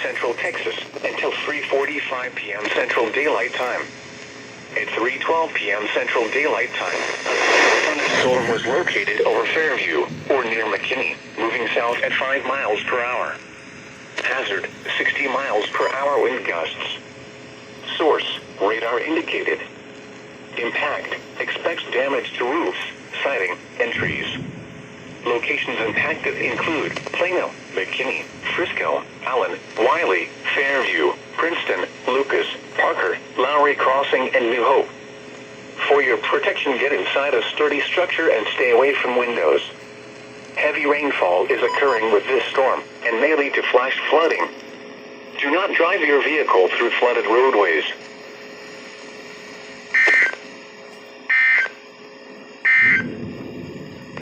Central Texas until 3:45 p.m. Central Daylight Time. At 3:12 p.m. Central Daylight Time, a thunderstorm was located over Fairview, or near McKinney, moving south at 5 miles per hour. Hazard, 60 miles per hour wind gusts. Source, radar indicated. Impact, expects damage to roofs, siding, and trees. Locations impacted include Plano, McKinney, Frisco, Allen, Wiley, Fairview, Princeton, Lucas, Parker, Lowry Crossing, and New Hope. For your protection, get inside a sturdy structure and stay away from windows. Heavy rainfall is occurring with this storm and may lead to flash flooding. Do not drive your vehicle through flooded roadways.